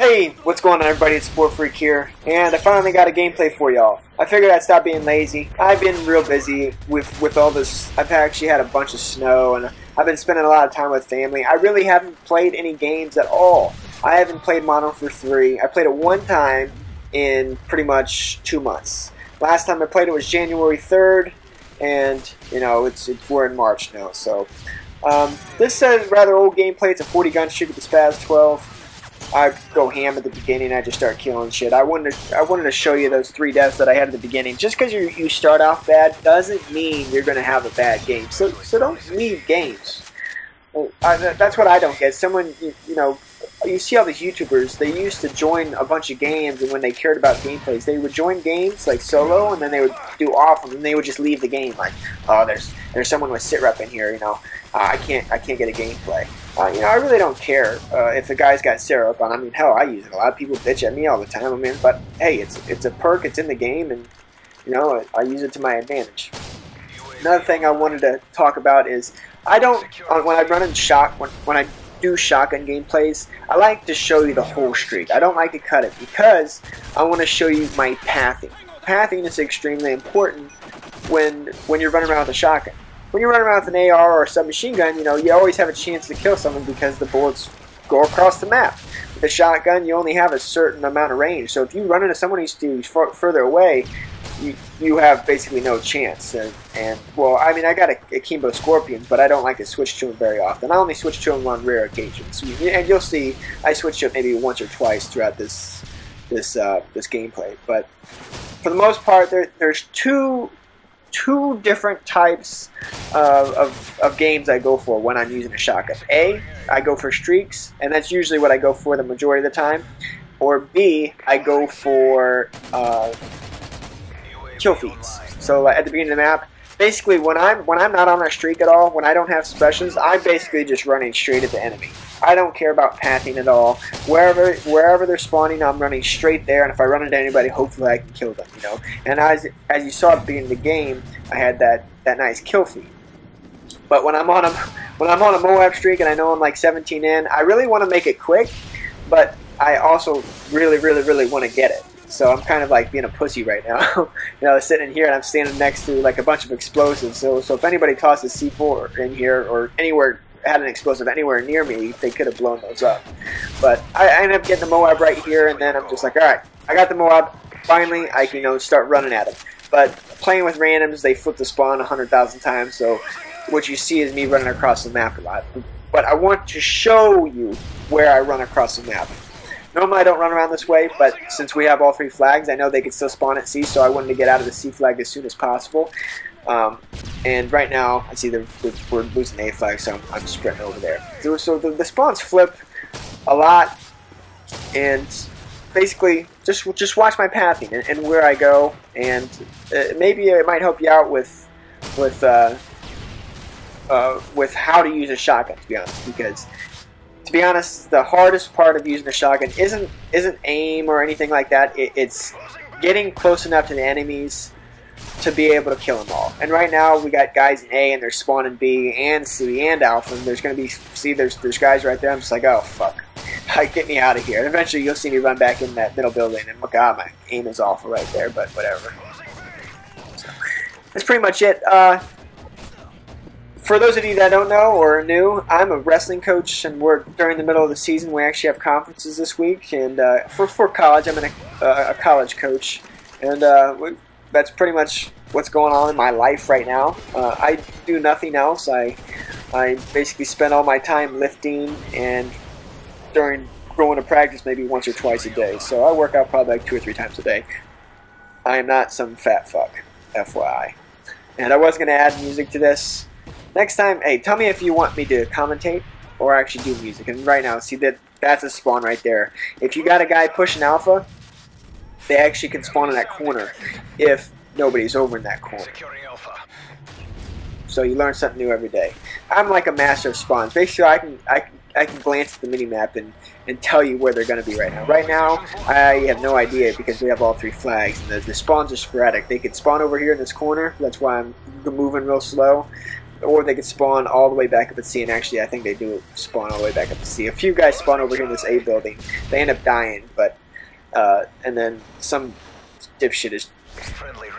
Hey, what's going on everybody, it's Sport Freak here, and I finally got a gameplay for y'all. I figured I'd stop being lazy. I've been real busy with all this. I've actually had a bunch of snow, and I've been spending a lot of time with family. I really haven't played any games at all. I haven't played Modern Warfare 3. I played it one time in pretty much 2 months. Last time I played it was January 3rd, and you know, we're in March now, so. This is rather old gameplay. It's a 40 gun streak with the Spas-12. I go ham at the beginning. I just start killing shit. I wanted to show you those 3 deaths that I had at the beginning. Just because you start off bad doesn't mean you're going to have a bad game. So don't leave games. That's what I don't get. Someone, you know, you see all these YouTubers, they used to join a bunch of games, and when they cared about gameplays, they would join games like solo, and then they would do awful, and they would just leave the game like, oh, there's someone with sit rep in here, you know, I can't get a gameplay. You know, I really don't care if the guy's got sit rep on. I mean, hell, I use it. A lot of people bitch at me all the time. I mean, but hey, it's a perk. It's in the game, and you know, I use it to my advantage. Another thing I wanted to talk about is I don't when I run in when I do shotgun gameplays, I like to show you the whole streak. I don't like to cut it because I want to show you my pathing. Pathing is extremely important when you're running around with a shotgun. When you're running around with an AR or a submachine gun, you know, you always have a chance to kill someone because the bullets go across the map. With a shotgun, you only have a certain amount of range. So if you run into someone who's further away, you have basically no chance. And well, I mean, I got a Kimbo Scorpions, but I don't like to switch to them very often. I only switch to them on rare occasions. And you'll see I switch to it maybe once or twice throughout this gameplay. But for the most part, there's two different types of games I go for when I'm using a shotgun. A, I go for streaks, and that's usually what I go for the majority of the time. Or B, I go for kill feeds. So at the beginning of the map, basically when I'm not on a streak at all, when I don't have specials, I'm basically just running straight at the enemy. I don't care about pathing at all. Wherever they're spawning, I'm running straight there, and if I run into anybody, hopefully I can kill them, you know. And as you saw at the beginning of the game, I had that nice kill feed. But when I'm on a Moab streak and I know I'm like 17 in, I really want to make it quick, but I also really want to get it. So I'm kind of like being a pussy right now. You know, sitting in here and I'm standing next to like a bunch of explosives. So if anybody tosses C4 in here or anywhere, had an explosive anywhere near me, they could have blown those up. But I ended up getting the Moab right here, and then I'm just like, alright, I got the Moab. Finally, I can, you know, start running at them. But playing with randoms, they flip the spawn 100,000 times, so what you see is me running across the map a lot. But I want to show you where I run across the map. Normally I don't run around this way, but since we have all 3 flags, I know they can still spawn at C, so I wanted to get out of the C flag as soon as possible. And right now, I see we're losing the A flag, so I'm sprinting over there. So the spawns flip a lot, and basically just watch my pathing and where I go, and maybe it might help you out with how to use a shotgun, to be honest. Because to be honest, the hardest part of using a shotgun isn't aim or anything like that. It's getting close enough to the enemies to be able to kill them all. And right now we got guys in A, and they're spawning B and C and Alpha, and there's going to be, see, there's guys right there. I'm just like, oh fuck, get me out of here. And eventually you'll see me run back in that middle building, and look, my aim is awful right there, but whatever. So, that's pretty much it. For those of you that don't know or are new, I'm a wrestling coach, and we're during the middle of the season. We actually have conferences this week, and for college, I'm a college coach, and that's pretty much what's going on in my life right now. I do nothing else. I basically spend all my time lifting, and during going to practice maybe once or twice a day. So I work out probably like 2 or 3 times a day. I am not some fat fuck, FYI. And I was going to add music to this. Next time, hey, tell me if you want me to commentate or actually do music. And right now, see, that's a spawn right there. If you got a guy pushing Alpha, they actually can spawn in that corner if nobody's over in that corner. So you learn something new every day. I'm like a master of spawns. Basically, I can glance at the mini-map and tell you where they're going to be right now. Right now, I have no idea because we have all 3 flags. And the spawns are sporadic. They could spawn over here in this corner. That's why I'm moving real slow. or they could spawn all the way back up at C, and actually I think they do spawn all the way back up at C. A few guys spawn over here in this A building. They end up dying, but and then some dipshit is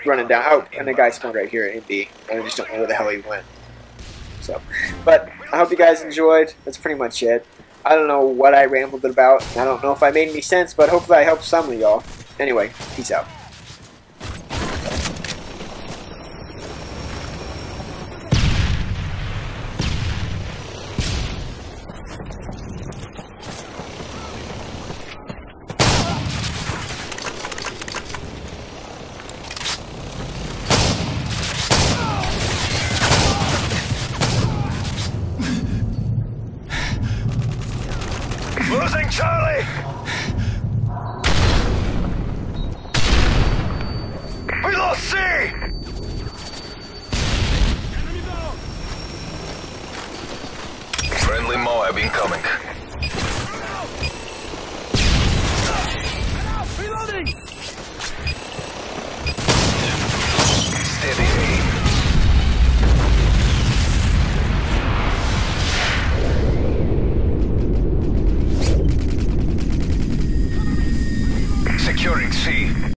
running down. Oh, and the guy spawned right here in B. I just don't know where the hell he went. So, but I hope you guys enjoyed. That's pretty much it. I don't know what I rambled about. I don't know if I made any sense, but hopefully I helped some of y'all. Anyway, peace out. Losing Charlie! We lost C! Friendly Moab incoming.